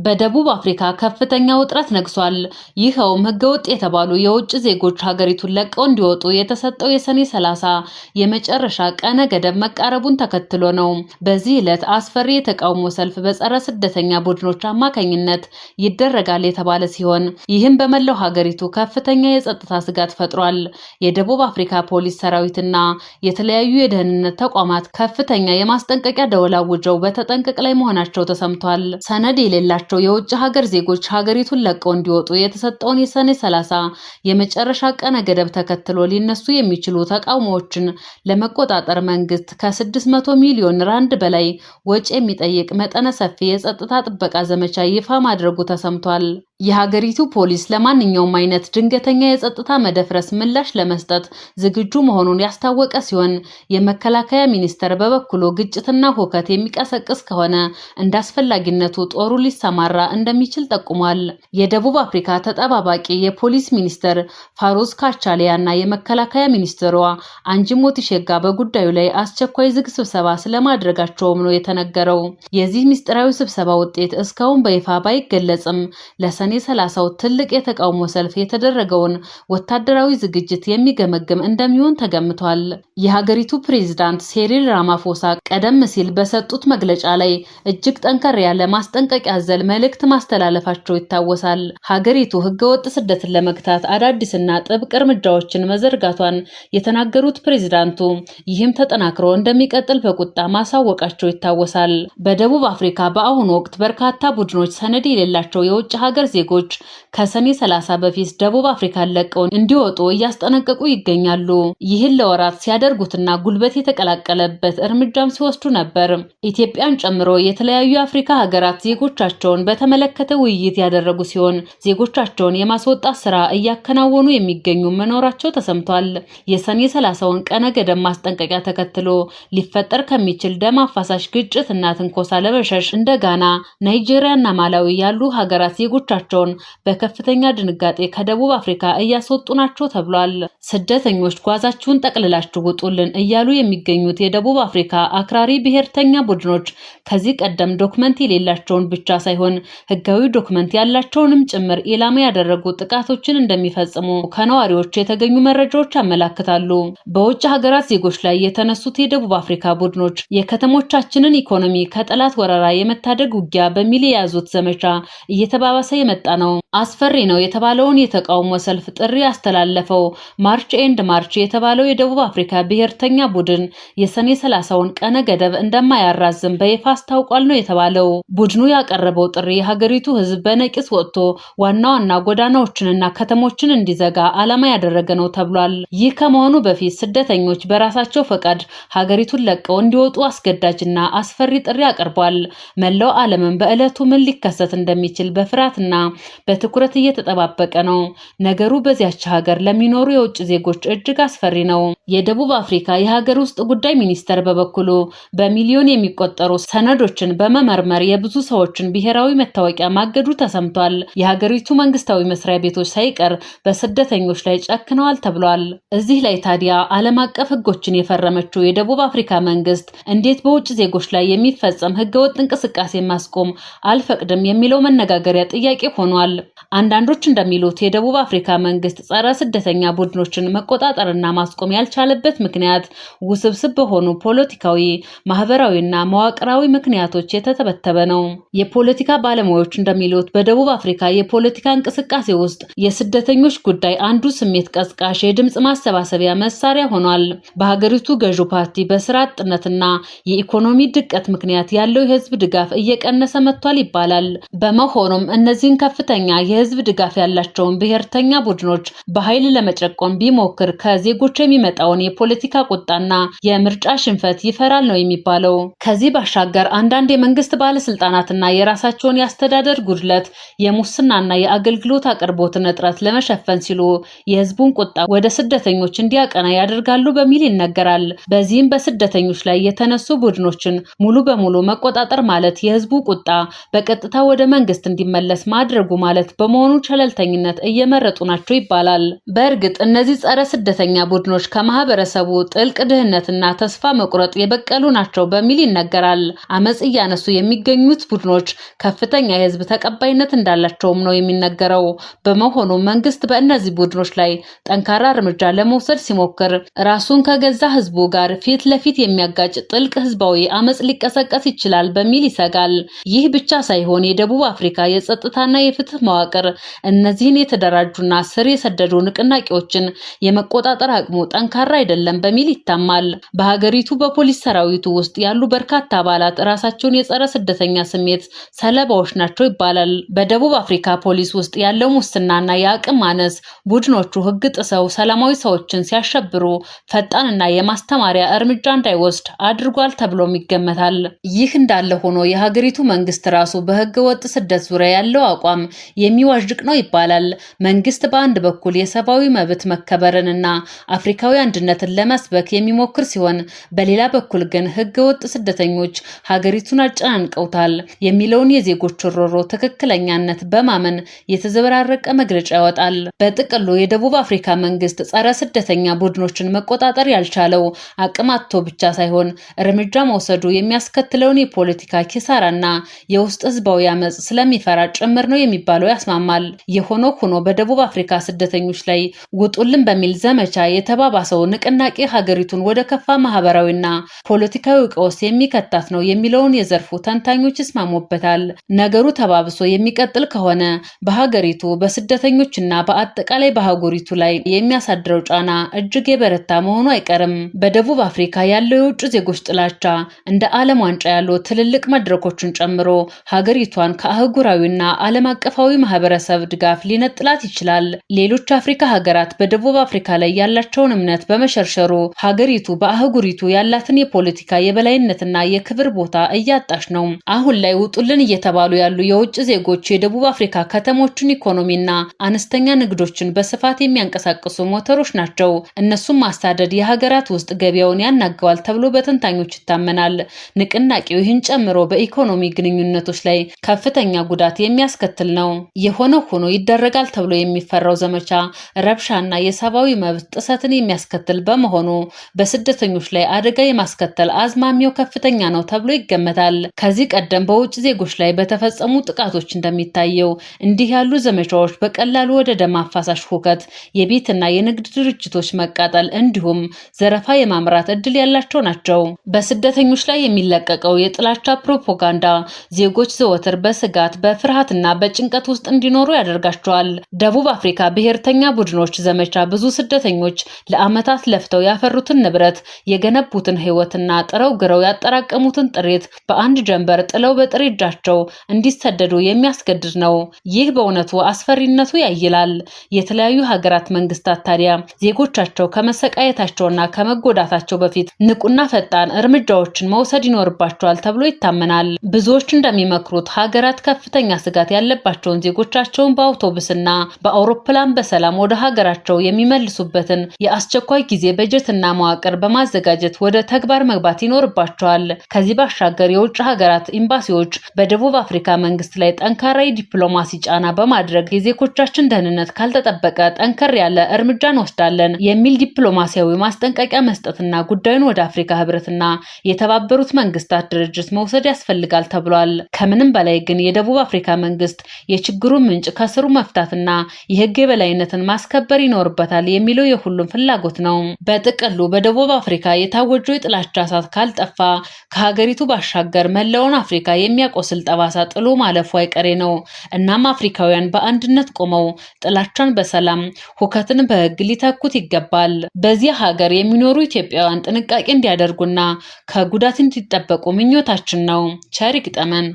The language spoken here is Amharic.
በደቡብ አፍሪካ ከፍተኛ ውጥረት ነግሷል። ይኸውም ህገወጥ የተባሉ የውጭ ዜጎች ሀገሪቱን ለቀው እንዲወጡ የተሰጠው የሰኔ 30 የመጨረሻ ቀነ ገደብ መቃረቡን ተከትሎ ነው። በዚህ ዕለት አስፈሪ የተቃውሞ ሰልፍ በጸረ ስደተኛ ቡድኖች አማካኝነት ይደረጋል የተባለ ሲሆን ይህም በመላው ሀገሪቱ ከፍተኛ የጸጥታ ስጋት ፈጥሯል። የደቡብ አፍሪካ ፖሊስ ሰራዊትና የተለያዩ የደህንነት ተቋማት ከፍተኛ የማስጠንቀቂያ ደወል አውጀው በተጠንቀቅ ላይ መሆናቸው ተሰምቷል። ሰነድ የሌላቸው የውጭ ሀገር ዜጎች ሀገሪቱን ለቀው እንዲወጡ የተሰጠውን የሰኔ 30 የመጨረሻ ቀነ ገደብ ተከትሎ ሊነሱ የሚችሉ ተቃውሞዎችን ለመቆጣጠር መንግስት ከ600 ሚሊዮን ራንድ በላይ ወጪ የሚጠይቅ መጠነ ሰፊ የጸጥታ ጥበቃ ዘመቻ ይፋ ማድረጉ ተሰምቷል። የሀገሪቱ ፖሊስ ለማንኛውም አይነት ድንገተኛ የጸጥታ መደፍረስ ምላሽ ለመስጠት ዝግጁ መሆኑን ያስታወቀ ሲሆን የመከላከያ ሚኒስቴር በበኩሉ ግጭትና ሁከት የሚቀሰቅስ ከሆነ እንዳስፈላጊነቱ ጦሩ ሊሰማራ እንደሚችል ጠቁሟል። የደቡብ አፍሪካ ተጠባባቂ የፖሊስ ሚኒስትር ፋሩስ ካቻሊያና የመከላከያ ሚኒስትሯ አንጂሞቲ ሼጋ በጉዳዩ ላይ አስቸኳይ ዝግ ስብሰባ ስለማድረጋቸውም ነው የተነገረው። የዚህ ምስጢራዊ ስብሰባ ውጤት እስካሁን በይፋ ባይገለጽም ለሰኔ 30 ትልቅ የተቃውሞ ሰልፍ የተደረገውን ወታደራዊ ዝግጅት የሚገመግም እንደሚሆን ተገምቷል። የሀገሪቱ ፕሬዝዳንት ሴሪል ራማፎሳ ቀደም ሲል በሰጡት መግለጫ ላይ እጅግ ጠንከር ያለ ማስጠንቀቂያ አዘል መልእክት ማስተላለፋቸው ይታወሳል። ሀገሪቱ ህገወጥ ስደትን ለመግታት አዳዲስና ጥብቅ እርምጃዎችን መዘርጋቷን የተናገሩት ፕሬዝዳንቱ ይህም ተጠናክሮ እንደሚቀጥል በቁጣ ማሳወቃቸው ይታወሳል። በደቡብ አፍሪካ በአሁኑ ወቅት በርካታ ቡድኖች ሰነድ የሌላቸው የውጭ ሀገር ዜጎች ከሰኔ 30 በፊት ደቡብ አፍሪካን ለቀው እንዲወጡ እያስጠነቀቁ ይገኛሉ። ይህን ለወራት ሲያደርጉትና ጉልበት የተቀላቀለበት እርምጃም ሲወስዱ ነበር። ኢትዮጵያን ጨምሮ የተለያዩ የአፍሪካ ሀገራት ዜጎቻቸውን በተመለከተ ውይይት ያደረጉ ሲሆን ዜጎቻቸውን የማስወጣት ስራ እያከናወኑ የሚገኙ መኖራቸው ተሰምቷል። የሰኔ 30ውን ቀነ ገደብ ማስጠንቀቂያ ተከትሎ ሊፈጠር ከሚችል ደም አፋሳሽ ግጭትና ትንኮሳ ለመሸሽ እንደ ጋና፣ ናይጄሪያና ማላዊ ያሉ ሀገራት ዜጎቻቸውን በከፍተኛ ድንጋጤ ከደቡብ አፍሪካ እያስወጡ ናቸው ተብሏል። ስደተኞች ጓዛችሁን ጠቅልላችሁ ውጡልን እያሉ የሚገኙት የደቡብ አፍሪካ አክራሪ ብሔርተኛ ቡድኖች ከዚህ ቀደም ዶክመንት የሌላቸውን ብቻ ሳይሆን ህጋዊ ዶክመንት ያላቸውንም ጭምር ኢላማ ያደረጉ ጥቃቶችን እንደሚፈጽሙ ከነዋሪዎች የተገኙ መረጃዎች ያመላክታሉ። በውጭ ሀገራት ዜጎች ላይ የተነሱት የደቡብ አፍሪካ ቡድኖች የከተሞቻችንን ኢኮኖሚ ከጠላት ወረራ የመታደግ ውጊያ በሚል የያዙት ዘመቻ እየተባባሰ የመጣ ነው። አስፈሪ ነው የተባለውን የተቃውሞ ሰልፍ ጥሪ ያስተላለፈው ማርች ኤንድ ማርች የተባለው የደቡብ አፍሪካ ብሔርተኛ ቡድን የሰኔ 30ውን ቀነ ገደብ እንደማያራዝም በይፋ አስታውቋል ነው የተባለው። ቡድኑ ያቀረበው ጥሪ የሀገሪቱ ህዝብ በነቂስ ወጥቶ ዋና ዋና ጎዳናዎችንና ከተሞችን እንዲዘጋ ዓላማ ያደረገ ነው ተብሏል። ይህ ከመሆኑ በፊት ስደተኞች በራሳቸው ፈቃድ ሀገሪቱን ለቀው እንዲወጡ አስገዳጅና አስፈሪ ጥሪ አቅርቧል። መላው ዓለምን በዕለቱ ምን ሊከሰት እንደሚችል በፍርሃትና በትኩረት እየተጠባበቀ ነው። ነገሩ በዚያች ሀገር ለሚኖሩ የውጭ ዜጎች እጅግ አስፈሪ ነው። የደቡብ አፍሪካ የሀገር ውስጥ ጉዳይ ሚኒስቴር በበኩሉ በሚሊዮን የሚቆጠሩ ሰነዶችን በመመርመር የብዙ ሰዎችን ብሔራዊ መታወቂያ ማገዱ ተሰምቷል። የሀገሪቱ መንግስታዊ መስሪያ ቤቶች ሳይቀር በስደተኞች ላይ ጨክነዋል ተብሏል። እዚህ ላይ ታዲያ ዓለም አቀፍ ህጎችን የፈረመችው የደቡብ አፍሪካ መንግስት እንዴት በውጭ ዜጎች ላይ የሚፈጸም ህገወጥ እንቅስቃሴ ማስቆም አልፈቅድም የሚለው መነጋገሪያ ጥያቄ ሆኗል። አንዳንዶች እንደሚሉት የደቡብ አፍሪካ መንግስት ጸረ ስደተኛ ቡድኖችን መቆጣጠርና ማስቆም ያልቻለበት ምክንያት ውስብስብ በሆኑ ፖለቲካዊ፣ ማህበራዊና መዋቅራዊ ምክንያቶች የተተበተበ ነው። የፖለቲካ ባለሙያዎች እንደሚሉት በደቡብ አፍሪካ የፖለቲካ እንቅስቃሴ ውስጥ የስደተኞች ጉዳይ አንዱ ስሜት ቀስቃሽ የድምጽ ማሰባሰቢያ መሳሪያ ሆኗል። በሀገሪቱ ገዢው ፓርቲ በስራ አጥነትና የኢኮኖሚ ድቀት ምክንያት ያለው የህዝብ ድጋፍ እየቀነሰ መጥቷል ይባላል። በመሆኑም እነዚህን ከፍተኛ የህዝብ ድጋፍ ያላቸውን ብሔርተኛ ቡድኖች በኃይል ለመጨቆን ቢሞክር ከዜጎች የሚመጣውን የፖለቲካ ቁጣና የምርጫ ሽንፈት ይፈራል ነው የሚባለው። ከዚህ ባሻገር አንዳንድ የመንግስት ባለስልጣናትና የራሳቸውን የአስተዳደር ጉድለት፣ የሙስናና የአገልግሎት አቅርቦትን እጥረት ለመሸፈን ሲሉ የህዝቡን ቁጣ ወደ ስደተኞች እንዲያቀና ያደርጋሉ በሚል ይነገራል። በዚህም በስደተኞች ላይ የተነሱ ቡድኖችን ሙሉ በሙሉ መቆጣጠር ማለት የህዝቡ ቁጣ በቀጥታ ወደ መንግስት እንዲመለስ ማድረግ አድርጉ ማለት በመሆኑ ቸለልተኝነት እየመረጡ ናቸው ይባላል። በእርግጥ እነዚህ ጸረ ስደተኛ ቡድኖች ከማህበረሰቡ ጥልቅ ድህነትና ተስፋ መቁረጥ የበቀሉ ናቸው በሚል ይነገራል። አመጽ እያነሱ የሚገኙት ቡድኖች ከፍተኛ የህዝብ ተቀባይነት እንዳላቸውም ነው የሚነገረው። በመሆኑ መንግስት በእነዚህ ቡድኖች ላይ ጠንካራ እርምጃ ለመውሰድ ሲሞክር ራሱን ከገዛ ህዝቡ ጋር ፊት ለፊት የሚያጋጭ ጥልቅ ህዝባዊ አመጽ ሊቀሰቀስ ይችላል በሚል ይሰጋል። ይህ ብቻ ሳይሆን የደቡብ አፍሪካ የጸጥታና የፍትህ መዋቅር እነዚህን የተደራጁና ስር የሰደዱ ንቅናቄዎችን የመቆጣጠር አቅሙ ጠንካራ አይደለም በሚል ይታማል። በሀገሪቱ በፖሊስ ሰራዊቱ ውስጥ ያሉ በርካታ አባላት ራሳቸውን የጸረ ስደተኛ ስሜት ሰለባዎች ናቸው ይባላል። በደቡብ አፍሪካ ፖሊስ ውስጥ ያለው ሙስናና የአቅም ማነስ ቡድኖቹ ህግ ጥሰው ሰላማዊ ሰዎችን ሲያሸብሩ ፈጣንና የማስተማሪያ እርምጃ እንዳይወስድ አድርጓል ተብሎም ይገመታል። ይህ እንዳለ ሆኖ የሀገሪቱ መንግስት ራሱ በህገ ወጥ ስደት ዙሪያ ያለው አቋም የሚዋዥቅ ነው ይባላል። መንግስት በአንድ በኩል የሰብአዊ መብት መከበርንና አፍሪካዊ አንድነትን ለመስበክ የሚሞክር ሲሆን፣ በሌላ በኩል ግን ህገ ወጥ ስደተኞች ሀገሪቱን አጨናንቀውታል የሚለውን የዜጎች ሮሮ ትክክለኛነት በማመን የተዘበራረቀ መግለጫ ያወጣል። በጥቅሉ የደቡብ አፍሪካ መንግስት ጸረ ስደተኛ ቡድኖችን መቆጣጠር ያልቻለው አቅም አጥቶ ብቻ ሳይሆን እርምጃ መውሰዱ የሚያስከትለውን የፖለቲካ ኪሳራና የውስጥ ህዝባዊ አመጽ ስለሚፈራ ጭምር ነው የሚባለው ያስማማል። የሆነው ሆኖ በደቡብ አፍሪካ ስደተኞች ላይ ውጡልን በሚል ዘመቻ የተባባሰው ንቅናቄ ሀገሪቱን ወደ ከፋ ማህበራዊና ፖለቲካዊ ቀውስ የሚከታት ነው የሚለውን የዘርፉ ተንታኞች ይስማሙበታል። ነገሩ ተባብሶ የሚቀጥል ከሆነ በሀገሪቱ በስደተኞችና በአጠቃላይ በአህጉሪቱ ላይ የሚያሳድረው ጫና እጅግ የበረታ መሆኑ አይቀርም። በደቡብ አፍሪካ ያለው የውጭ ዜጎች ጥላቻ እንደ ዓለም ዋንጫ ያሉ ትልልቅ መድረኮችን ጨምሮ ሀገሪቷን ከአህጉራዊና ዓለም አቀፋዊ ማህበረሰብ ድጋፍ ሊነጥላት ይችላል። ሌሎች አፍሪካ ሀገራት በደቡብ አፍሪካ ላይ ያላቸውን እምነት በመሸርሸሩ ሀገሪቱ በአህጉሪቱ ያላትን የፖለቲካ የበላይነትና የክብር ቦታ እያጣች ነው። አሁን ላይ ውጡልን እየተባሉ ያሉ የውጭ ዜጎች የደቡብ አፍሪካ ከተሞችን ኢኮኖሚና አነስተኛ ንግዶችን በስፋት የሚያንቀሳቅሱ ሞተሮች ናቸው። እነሱም ማሳደድ የሀገራት ውስጥ ገበያውን ያናገዋል ተብሎ በተንታኞች ይታመናል። ንቅናቄው ይህን ጨምሮ በኢኮኖሚ ግንኙነቶች ላይ ከፍተኛ ጉዳት የሚያስከትል ነው። የሆነው ሆኖ ይደረጋል ተብሎ የሚፈራው ዘመቻ ረብሻና የሰብአዊ መብት ጥሰትን የሚያስከትል በመሆኑ በስደተኞች ላይ አደጋ የማስከተል አዝማሚያው ከፍተኛ ነው ተብሎ ይገመታል። ከዚህ ቀደም በውጭ ዜጎች ላይ በተፈጸሙ ጥቃቶች እንደሚታየው እንዲህ ያሉ ዘመቻዎች በቀላሉ ወደ ደም አፋሳሽ ሁከት፣ የቤትና የንግድ ድርጅቶች መቃጠል እንዲሁም ዘረፋ የማምራት እድል ያላቸው ናቸው። በስደተኞች ላይ የሚለቀቀው የጥላቻ ፕሮፓጋንዳ ዜጎች ዘወትር በስጋት በፍርሃትና በጭንቀት ውስጥ እንዲኖሩ ያደርጋቸዋል። ደቡብ አፍሪካ ብሔርተኛ ቡድኖች ዘመቻ ብዙ ስደተኞች ለዓመታት ለፍተው ያፈሩትን ንብረት፣ የገነቡትን ህይወትና ጥረው ግረው ያጠራቀሙትን ጥሪት በአንድ ጀንበር ጥለው በጥሬ እጃቸው እንዲሰደዱ የሚያስገድድ ነው። ይህ በእውነቱ አስፈሪነቱ ያይላል። የተለያዩ ሀገራት መንግስታት ታዲያ ዜጎቻቸው ከመሰቃየታቸውና ከመጎዳታቸው በፊት ንቁና ፈጣን እርምጃዎችን መውሰድ ይኖርባቸዋል ተብሎ ይታመናል። ብዙዎች እንደሚመክሩት ሀገራት ከፍተኛ ስጋት ያለባቸውን ዜጎቻቸውን በአውቶቡስና በአውሮፕላን በሰላም ወደ ሀገራቸው የሚመልሱበትን የአስቸኳይ ጊዜ በጀትና መዋቅር በማዘጋጀት ወደ ተግባር መግባት ይኖርባቸዋል። ከዚህ ባሻገር የውጭ ሀገራት ኤምባሲዎች በደቡብ አፍሪካ መንግስት ላይ ጠንካራ የዲፕሎማሲ ጫና በማድረግ የዜጎቻችን ደህንነት ካልተጠበቀ ጠንከር ያለ እርምጃ እንወስዳለን የሚል ዲፕሎማሲያዊ ማስጠንቀቂያ መስጠትና ጉዳዩን ወደ አፍሪካ ህብረትና የተባበሩት መንግስታት ድርጅት መውሰድ ያስፈልጋል ተብሏል። ከምንም በላይ ግን የደቡብ አፍሪካ መንግስት የችግሩን ምንጭ ከስሩ መፍታትና የህግ የበላይነትን ማስከበር ይኖርበታል የሚለው የሁሉም ፍላጎት ነው። በጥቅሉ በደቡብ አፍሪካ የታወጀው የጥላቻ እሳት ካልጠፋ ከሀገሪቱ ባሻገር መላውን አፍሪካ የሚያቆስል ጠባሳ ጥሎ ማለፉ አይቀሬ ነው። እናም አፍሪካውያን በአንድነት ቆመው ጥላቻን በሰላም ሁከትን በህግ ሊተኩት ይገባል። በዚህ ሀገር የሚኖሩ ኢትዮጵያውያን ጥንቃቄ እንዲያደርጉና ከጉዳት እንዲጠበቁ ምኞታችን ነው። ቸር ይግጠመን።